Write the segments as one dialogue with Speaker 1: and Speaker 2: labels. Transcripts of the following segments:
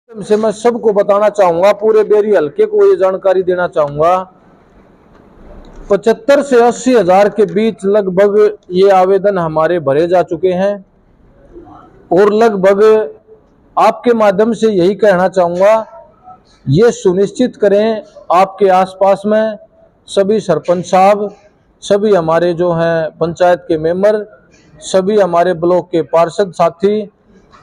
Speaker 1: से मैं सबको बताना चाहूंगा, पूरे बेरी हल्के को ये जानकारी देना चाहूंगा, 75 से 80 हजार के बीच लगभग ये आवेदन हमारे भरे जा चुके हैं। और लगभग आपके माध्यम से यही कहना चाहूंगा, ये सुनिश्चित करें आपके आसपास में सभी सरपंच साहब, सभी हमारे जो हैं पंचायत के मेंबर, सभी हमारे ब्लॉक के पार्षद साथी,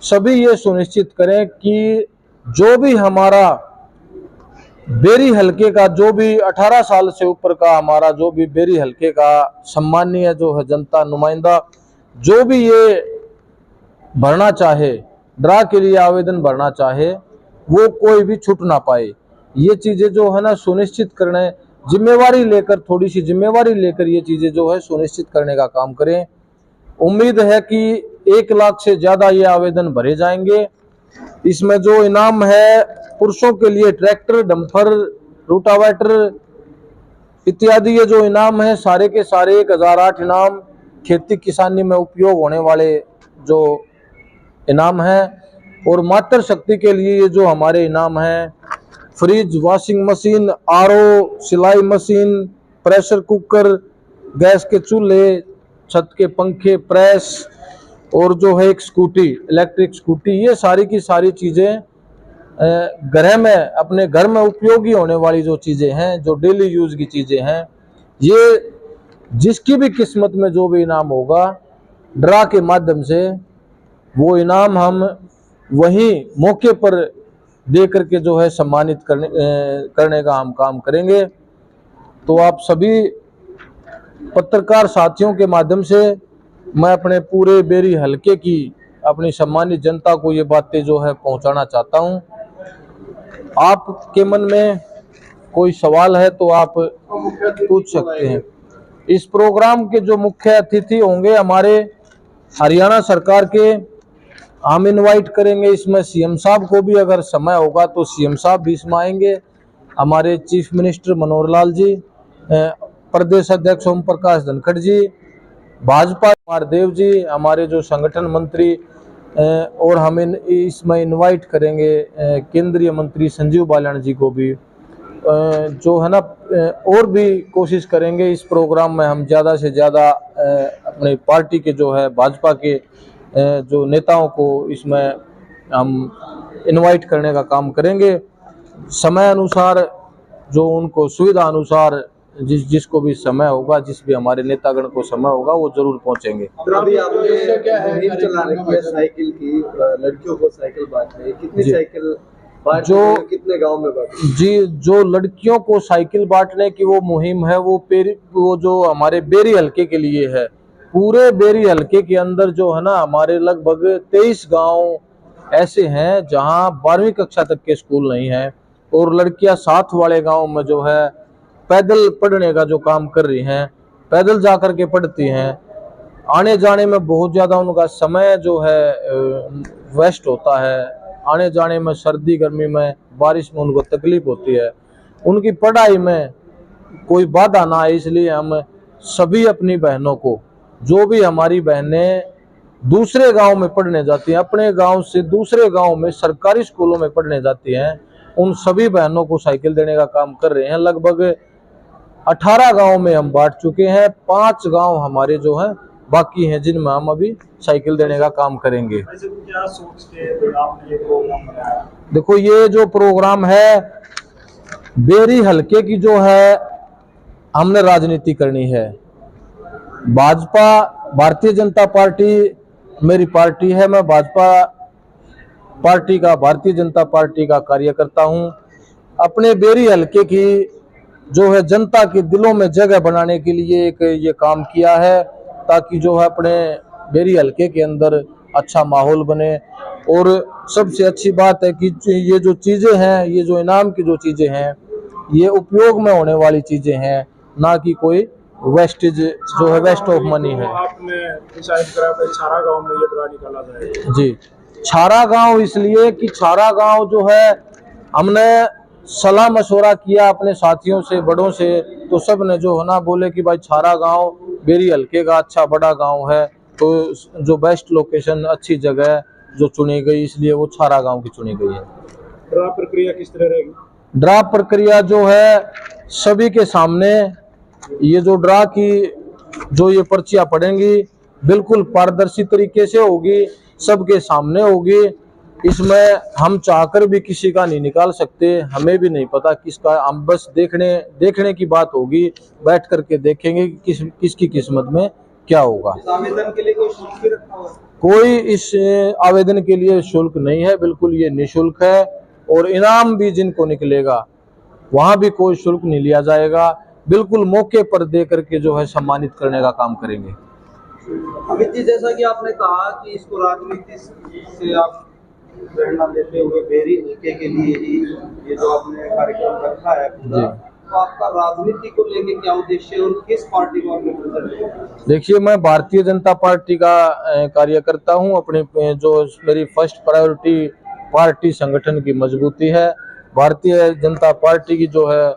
Speaker 1: सभी ये सुनिश्चित करें कि जो भी हमारा बेरी हलके का, जो भी 18 साल से ऊपर का हमारा जो भी बेरी हलके का सम्मानीय जो है जनता नुमाइंदा, जो भी ये भरना चाहे, ड्रा के लिए आवेदन भरना चाहे, वो कोई भी छूट ना पाए। ये चीजें जो है ना सुनिश्चित करने, जिम्मेवारी लेकर, थोड़ी सी जिम्मेवारी लेकर ये चीजें जो है सुनिश्चित करने का काम करें। उम्मीद है कि 1 लाख से ज्यादा ये आवेदन भरे जाएंगे। इसमें जो इनाम है, पुरुषों के लिए ट्रैक्टर, डंपर, रूटावेटर इत्यादि ये जो इनाम है, सारे के सारे 1008 इनाम खेती किसानी में उपयोग होने वाले जो इनाम है। और मातृ शक्ति के लिए ये जो हमारे इनाम है, फ्रिज, वॉशिंग मशीन, आरओ, सिलाई मशीन, प्रेशर कुकर, गैस के चूल्हे, छत के पंखे, प्रेस और जो है एक स्कूटी, इलेक्ट्रिक स्कूटी, ये सारी की सारी चीज़ें घर में, अपने घर में उपयोगी होने वाली जो चीज़ें हैं, जो डेली यूज की चीज़ें हैं, ये जिसकी भी किस्मत में जो भी इनाम होगा, ड्रा के माध्यम से वो इनाम हम वहीं मौके पर दे करके जो है सम्मानित करने का हम काम करेंगे। तो आप सभी पत्रकार साथियों के माध्यम से मैं अपने पूरे बेरी हलके की अपनी सम्मानित जनता को ये बातें जो है पहुंचाना चाहता हूं। आपके मन में कोई सवाल है तो आप पूछ सकते हैं। इस प्रोग्राम के जो मुख्य अतिथि होंगे हमारे हरियाणा सरकार के, हम इनवाइट करेंगे इसमें सीएम साहब को भी, अगर समय होगा तो सीएम साहब भी इसमें आएंगे, हमारे चीफ मिनिस्टर मनोहर लाल जी, प्रदेश अध्यक्ष ओम प्रकाश धनखड़ जी, भाजपा कुमार देव जी, हमारे जो संगठन मंत्री, और हम इसमें इनवाइट करेंगे केंद्रीय मंत्री संजीव बालियान जी को भी, जो है ना, और भी कोशिश करेंगे इस प्रोग्राम में हम ज़्यादा से ज़्यादा अपने पार्टी के जो है भाजपा के जो नेताओं को इसमें हम इनवाइट करने का काम करेंगे। समय अनुसार, जो उनको सुविधा अनुसार, जिसको भी समय होगा, जिस भी हमारे नेतागण को समय होगा, वो जरूर पहुंचेंगे।
Speaker 2: अभी आपने मुहिम चला रखी है साइकिल की, लड़कियों को साइकिल बांटने, कितनी साइकिल
Speaker 1: जो
Speaker 2: कितने गांव में बांटे?
Speaker 1: जी, जो लड़कियों को साइकिल बांटने की वो मुहिम है, वो जो हमारे बेरी हलके के लिए है। पूरे बेरी हलके के अंदर जो है ना, हमारे लगभग 23 गांव ऐसे हैं जहां 12वीं कक्षा तक के स्कूल नहीं है, और लड़कियां साथ वाले गांव में जो है पैदल पढ़ने का जो काम कर रही हैं, पैदल जा कर के पढ़ती हैं। आने जाने में बहुत ज़्यादा उनका समय जो है वेस्ट होता है, आने जाने में, सर्दी गर्मी में, बारिश में उनको तकलीफ होती है, उनकी पढ़ाई में कोई बाधा ना आए, इसलिए हम सभी अपनी बहनों को, जो भी हमारी बहनें दूसरे गांव में पढ़ने जाती हैं, अपने गांव से दूसरे गांव में सरकारी स्कूलों में पढ़ने जाती हैं, उन सभी बहनों को साइकिल देने का काम कर रहे हैं। लगभग 18 गांव में हम बांट चुके हैं, 5 गांव हमारे जो हैं बाकी हैं, जिनमें हम अभी साइकिल देने का काम करेंगे।
Speaker 3: क्या सोच के आपने ये प्रोग्राम बनाया?
Speaker 1: देखो, ये जो प्रोग्राम है बेरी हलके की जो है, हमने राजनीति करनी है। भाजपा, भारतीय जनता पार्टी मेरी पार्टी है, मैं भाजपा पार्टी का, भारतीय जनता पार्टी का कार्यकर्ता हूं। अपने बेरी हलके की जो है जनता के दिलों में जगह बनाने के लिए एक ये काम किया है, ताकि जो है अपने बेरी हलके के अंदर अच्छा माहौल बने। और सबसे अच्छी बात है कि ये जो चीज़ें हैं, ये जो इनाम की जो चीज़ें हैं, ये उपयोग में होने वाली चीज़ें हैं, ना कि कोई वेस्टेज जो है, वेस्ट ऑफ मनी है।
Speaker 3: आपने डिसाइड करा कि छारा गांव में ये ड्रा निकाला जाएगा?
Speaker 1: जी, छारा गांव इसलिए कि छारा गांव जो है, हमने सलाह मशवरा किया अपने साथियों से, बड़ों से, तो सब ने जो है ना बोले कि भाई छारा गांव बेरी हलके का अच्छा बड़ा गांव है, तो जो बेस्ट लोकेशन, अच्छी जगह जो चुनी गई, इसलिए वो छारा गांव की चुनी गई है।
Speaker 3: ड्रा प्रक्रिया किस तरह रहेगी?
Speaker 1: ड्रा प्रक्रिया जो है सभी के सामने, ये जो ड्रा की जो ये पर्चियां पड़ेंगी बिल्कुल पारदर्शी तरीके से होगी, सबके सामने होगी। इसमें हम चाहकर भी किसी का नहीं निकाल सकते, हमें भी नहीं पता किसका, हम बस देखने की बात होगी, बैठ करके देखेंगे कि किसकी किस्मत में क्या होगा।
Speaker 2: आवेदन के लिए कोई शुल्क भी रखा हुआ है?
Speaker 1: कोई इस आवेदन के लिए शुल्क नहीं है, बिल्कुल ये निःशुल्क है। और इनाम भी जिनको निकलेगा वहां भी कोई शुल्क नहीं लिया जाएगा, बिल्कुल मौके पर दे करके जो है सम्मानित करने का काम करेंगे।
Speaker 2: अमित जी, जैसा कि आपने कहा कि इसको राजनीति से आप प्रेरणा लेते हुए बेरी हल्के के लिए ही ये जो आपने कार्यक्रम रखा है पूरा, तो आपका राजनीति को लेके क्या उद्देश्य है और किस पार्टी को आपने प्रेजेंट किया?
Speaker 1: देखिए, मैं भारतीय जनता पार्टी का कार्यकर्ता हूं। अपने जो मेरी फर्स्ट प्रायोरिटी पार्टी संगठन की मजबूती है। भारतीय जनता पार्टी की जो है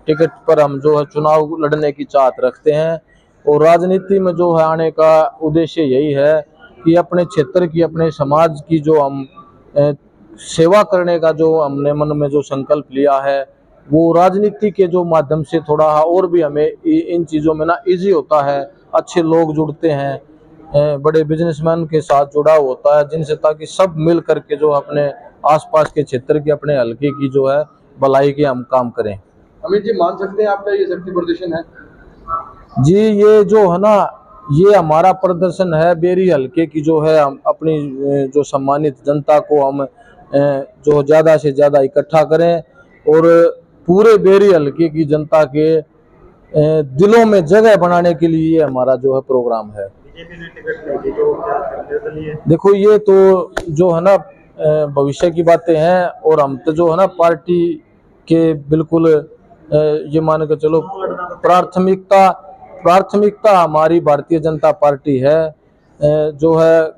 Speaker 1: टिकट पर हम जो है चुनाव लड़ने की चाहत रखते हैं। और राजनीति में जो है आने का उद्देश्य यही है कि अपने क्षेत्र की, अपने समाज की जो हम सेवा करने का जो हमने मन में जो संकल्प लिया है, वो राजनीति के जो माध्यम से थोड़ा और भी हमें इन चीज़ों में ना इजी होता है। अच्छे लोग जुड़ते हैं, बड़े बिजनेसमैन के साथ जुड़ा होता है जिनसे, ताकि सब मिल करके जो अपने आसपास के क्षेत्र की, अपने हल्के की जो है भलाई के हम काम करें।
Speaker 2: अमित जी, मान सकते हैं आपका ये शक्ति प्रदर्शन है?
Speaker 1: जी, ये जो है ना, ये हमारा प्रदर्शन है बेरी हल्के की जो है। हम अपनी जो सम्मानित जनता को हम जो ज़्यादा से ज़्यादा इकट्ठा करें और पूरे बेरी हल्के की जनता के दिलों में जगह बनाने के लिए ये हमारा जो है प्रोग्राम है। देखो, ये तो जो है ना भविष्य की बातें हैं, और हम तो जो है ना पार्टी के बिल्कुल ये मान के चलो प्राथमिकता हमारी भारतीय जनता पार्टी है जो है।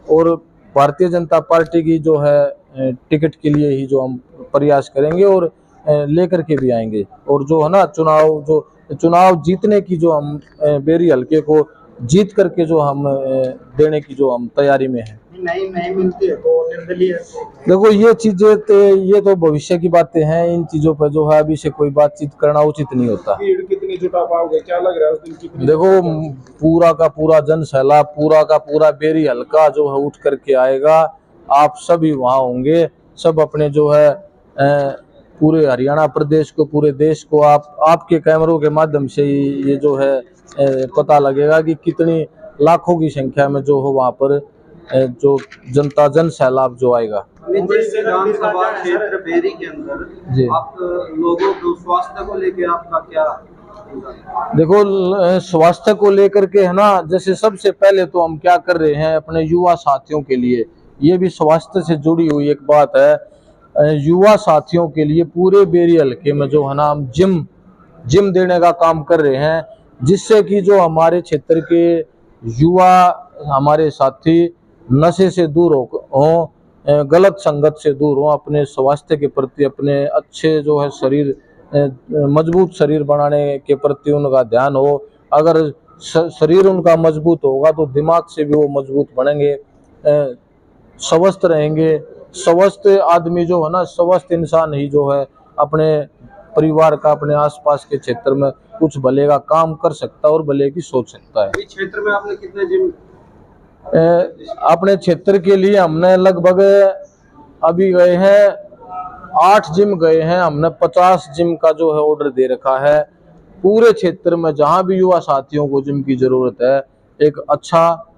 Speaker 1: और भारतीय जनता पार्टी की जो है टिकट के लिए ही जो हम प्रयास करेंगे और लेकर के भी आएंगे। और जो है ना चुनाव जीतने की जो हम बेरी हल्के को जीत करके जो हम देने की जो हम तैयारी में हैं।
Speaker 3: नहीं मिलती है तो निर्दलीय।
Speaker 1: देखो, ये चीजें ये तो भविष्य की बातें हैं, इन चीजों पर जो है अभी से कोई बातचीत करना उचित नहीं होता।
Speaker 3: भीड़ कितनी जुटा पाओगे, क्या लग रहा है उस दिन कितनी?
Speaker 1: देखो, पूरा का पूरा जन सैलाब, पूरा का पूरा बेरी हल्का जो है उठ करके आएगा। आप सभी वहाँ होंगे, सब अपने जो है पूरे हरियाणा प्रदेश को, पूरे देश को आपके कैमरों के माध्यम से ये जो है पता लगेगा कि कितनी लाखों की संख्या में जो हो वहाँ पर जो जनता जन सैलाब जो आएगा।
Speaker 2: विधानसभा क्षेत्र बेरी के अंदर
Speaker 1: जी,
Speaker 2: आप लोगों को स्वास्थ्य को लेके आपका क्या?
Speaker 1: देखो, स्वास्थ्य को लेकर के है ना, जैसे सबसे पहले तो हम क्या कर रहे हैं अपने युवा साथियों के लिए, ये भी स्वास्थ्य से जुड़ी हुई एक बात है। युवा साथियों के लिए पूरे बेरी हल्के में जो है ना हम जिम देने का काम कर रहे हैं, जिससे कि जो हमारे क्षेत्र के युवा, हमारे साथी नशे से दूर हो, गलत संगत से दूर हो, अपने स्वास्थ्य के प्रति, अपने अच्छे जो है शरीर, मजबूत शरीर बनाने के प्रति उनका ध्यान हो। अगर शरीर उनका मजबूत होगा तो दिमाग से भी वो मजबूत बनेंगे, स्वस्थ रहेंगे। स्वस्थ आदमी जो है ना, स्वस्थ इंसान ही जो है अपने परिवार का, अपने आसपास के क्षेत्र में कुछ भले का काम कर सकता है और भले की सोच सकता है।
Speaker 2: इस क्षेत्र में आपने कितने जिम?
Speaker 1: अपने क्षेत्र के लिए हमने लगभग अभी गए हैं 8 जिम गए हैं। हमने 50 जिम का जो है ऑर्डर दे रखा है। पूरे क्षेत्र में जहां भी युवा साथियों को जिम की जरूरत है, एक अच्छा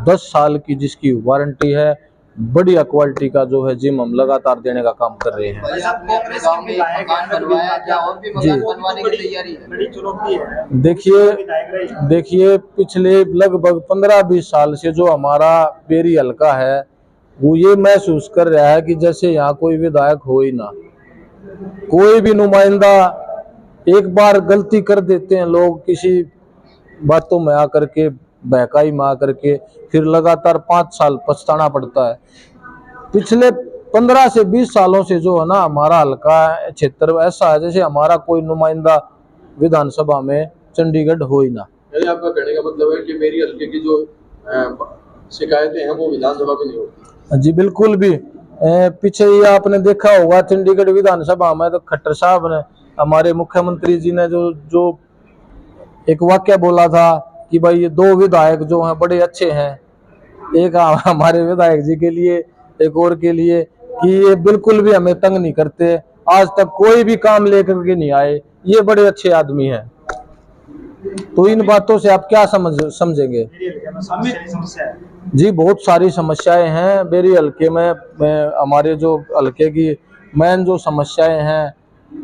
Speaker 1: 10 साल की जिसकी वारंटी है, बढ़िया क्वालिटी का जो है जिम हम लगातार देने का काम कर रहे हैं। देखिए, पिछले लगभग 15-20 साल से जो हमारा बेरी हल्का है वो ये महसूस कर रहा है कि जैसे यहाँ कोई विधायक हो ही ना, कोई भी नुमाइंदा। एक बार गलती कर देते हैं लोग किसी बातों में आकर के, बहकाई में आकर के, फिर लगातार 5 साल पछताना पड़ता है। पिछले 15 से 20 सालों से जो है ना हमारा हल्का क्षेत्र ऐसा है जैसे हमारा कोई नुमाइंदा विधानसभा में चंडीगढ़ हो ही ना।
Speaker 2: यानी आपका कहने का मतलब है कि मेरी हल्के की जो शिकायतें हैं वो विधानसभा में नहीं होती?
Speaker 1: जी बिल्कुल भी। पीछे ये आपने देखा होगा चंडीगढ़ विधानसभा में तो खट्टर साहब ने, हमारे मुख्यमंत्री जी ने जो एक वाक्य बोला था कि भाई ये 2 विधायक जो हैं बड़े अच्छे हैं, एक हमारे विधायक जी के लिए, एक और के लिए, कि ये बिल्कुल भी हमें तंग नहीं करते, आज तक कोई भी काम लेकर के नहीं आए, ये बड़े अच्छे आदमी हैं। तो इन बातों से आप क्या समझेंगे? जी बहुत सारी समस्याएं हैं बेरी हल्के में। हमारे जो हल्के की मेन जो समस्याएं हैं,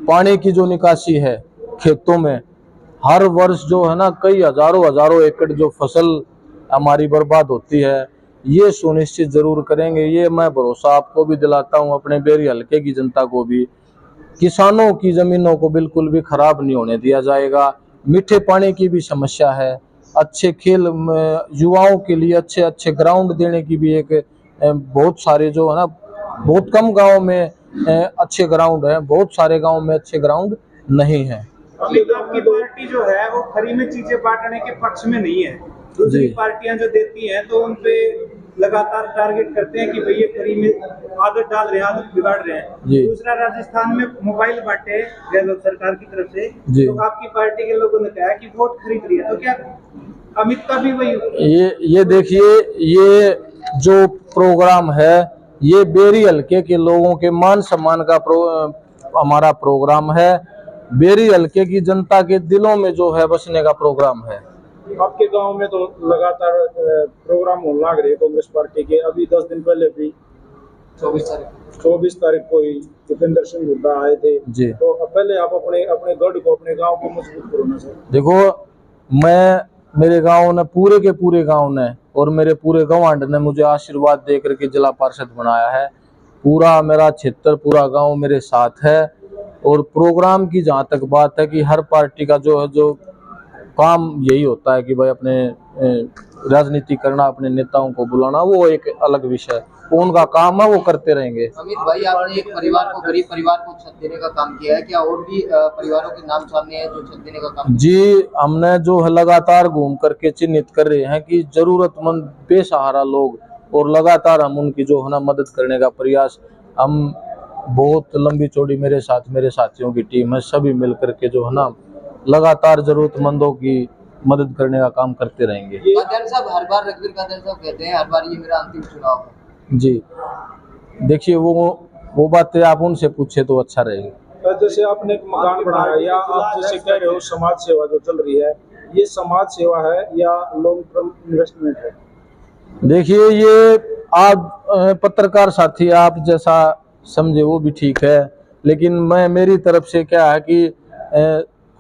Speaker 1: पानी की जो निकासी है खेतों में, हर वर्ष जो है ना कई हजारों एकड़ जो फसल हमारी बर्बाद होती है, ये सुनिश्चित जरूर करेंगे। ये मैं भरोसा आपको भी दिलाता हूँ, अपने बेरी हल्के की जनता को भी। किसानों की जमीनों को बिल्कुल भी खराब नहीं होने दिया जाएगा। मीठे पानी की भी समस्या है, अच्छे खेल युवाओं के लिए अच्छे अच्छे ग्राउंड देने की भी एक बहुत सारे जो है ना, बहुत कम गाँव में अच्छे ग्राउंड है, बहुत सारे गाँव में अच्छे ग्राउंड नहीं है।
Speaker 3: आपकी पार्टी जो है वो फ्री में चीजें बांटने के पक्ष में नहीं है। दूसरी पार्टियां जो देती हैं तो उनपे लगातार टारगेट करते हैं कि भाई ये फ्री में आदत डाल रहे हैं, आदत बिगाड़ रहे हैं। दूसरा, राजस्थान में मोबाइल बांटे गहलोत सरकार की तरफ से, तो आपकी पार्टी के लोगों ने कहा कि वोट खरीद रही है, तो क्या अमित का भी वही?
Speaker 1: ये देखिए, ये जो प्रोग्राम है ये बेरी हल्के के लोगों के मान सम्मान का हमारा प्रोग्राम है। बेरी हल्के की जनता के दिलों में जो है बसने का प्रोग्राम है।
Speaker 3: आपके गांव में तो लगातार प्रोग्राम होने लग रहे कांग्रेस पार्टी के। अभी 10 दिन पहले भी 24 तारीख को ही भूपेंद्र सिंह हुड्डा आए थे जी। तो पहले आप अपने गढ़ को, अपने गांव को मजबूत करो ना सर।
Speaker 1: देखो, मेरे गांव ने, पूरे के पूरे गांव ने और मेरे पूरे गवांड ने मुझे आशीर्वाद दे करके जिला पार्षद बनाया है। पूरा मेरा क्षेत्र, पूरा गांव मेरे साथ है। और प्रोग्राम की जहाँ तक बात है कि हर पार्टी का जो काम यही होता है कि भाई अपने राजनीति करना, अपने नेताओं को बुलाना, वो एक अलग विषय है, उनका काम है, वो करते रहेंगे।
Speaker 4: अमित भाई, आपने एक परिवार को, गरीब परिवार को छत देने का काम किया है, क्या और भी परिवारों के नाम सामने है जो छत देने का काम?
Speaker 1: जी, हमने जो है लगातार घूम करके चिन्हित कर रहे हैं कि जरूरतमंद बेसहारा लोग, और लगातार हम उनकी जो है ना मदद करने का प्रयास, हम बहुत लंबी चौड़ी मेरे साथियों की टीम है, सभी मिल करके जो है ना लगातार जरूरतमंदों की मदद करने का काम करते रहेंगे।
Speaker 4: कादर साहब, हर बार रघुवीर कादर साहब कहते हैं हर बार ये मेरा अंतिम चुनाव है।
Speaker 1: जी देखिए, वो बातें आप उनसे पूछे तो अच्छा रहेगा।
Speaker 3: जैसे आपने एक मकान बनाया, या आप जैसे कह रहे हो समाज सेवा जो चल रही है, ये समाज सेवा है या लॉन्ग टर्म इन्वेस्टमेंट है?
Speaker 1: देखिए, ये आप पत्रकार साथी आप जैसा समझे वो भी ठीक है, लेकिन मेरी तरफ से क्या है कि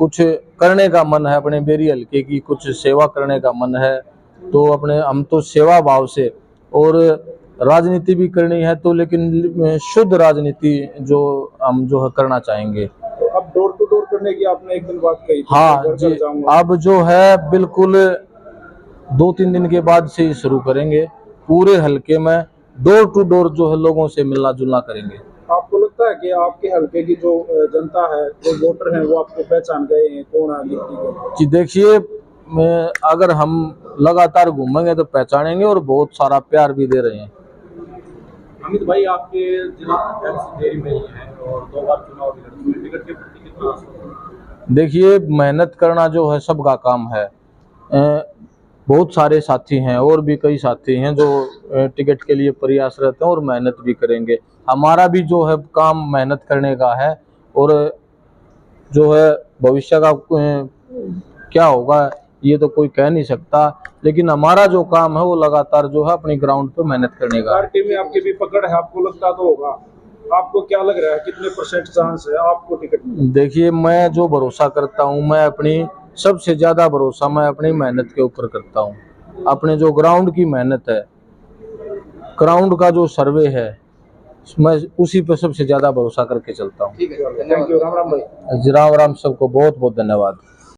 Speaker 1: कुछ करने का मन है, अपने बेरी हल्के की कुछ सेवा करने का मन है, तो हम तो सेवा भाव से, और राजनीति भी करनी है तो, लेकिन शुद्ध राजनीति जो हम जो है करना चाहेंगे।
Speaker 3: तो अब डोर टू डोर करने की आपने एक दिन बात कही थी।
Speaker 1: हाँ जी, अब जो है बिल्कुल 2-3 दिन के बाद से ही शुरू करेंगे। पूरे हल्के में डोर टू डोर जो है लोगों से मिलना जुलना करेंगे।
Speaker 3: आपको लगता है कि आपके हल्के की जो जनता है, जो वोटर हैं, वो आपको पहचान गए हैं कौन है?
Speaker 1: जी देखिए, अगर हम लगातार घूमेंगे तो पहचानेंगे, और बहुत सारा प्यार भी दे रहे हैं।
Speaker 2: अमित भाई, आपके जिला अध्यक्ष देरी में ही हैं और 2 बार चुनाव भी लड़े, टिकट के प्रति कितना आस है?
Speaker 1: देखिए, मेहनत करना जो है सबका काम है। बहुत सारे साथी हैं, और भी कई साथी हैं जो टिकट के लिए प्रयासरत हैं और मेहनत भी करेंगे। हमारा भी जो है काम मेहनत करने का है, और जो है भविष्य का क्या होगा ये तो कोई कह नहीं सकता, लेकिन हमारा जो काम है वो लगातार जो है अपनी ग्राउंड पे मेहनत करने का।
Speaker 3: पार्टी में आपकी भी पकड़ है, आपको लगता तो होगा। आपको क्या लग रहा है, कितने % चांस है आपको टिकट में?
Speaker 1: देखिए, मैं जो भरोसा करता हूँ, मैं अपनी सबसे ज्यादा भरोसा मैं अपनी मेहनत के ऊपर करता हूँ। अपने जो ग्राउंड की मेहनत है, ग्राउंड का जो सर्वे है, मैं उसी पे सबसे ज्यादा भरोसा करके चलता हूँ।
Speaker 3: Thank you. राम राम भाई।
Speaker 1: राम राम, सबको बहुत बहुत धन्यवाद।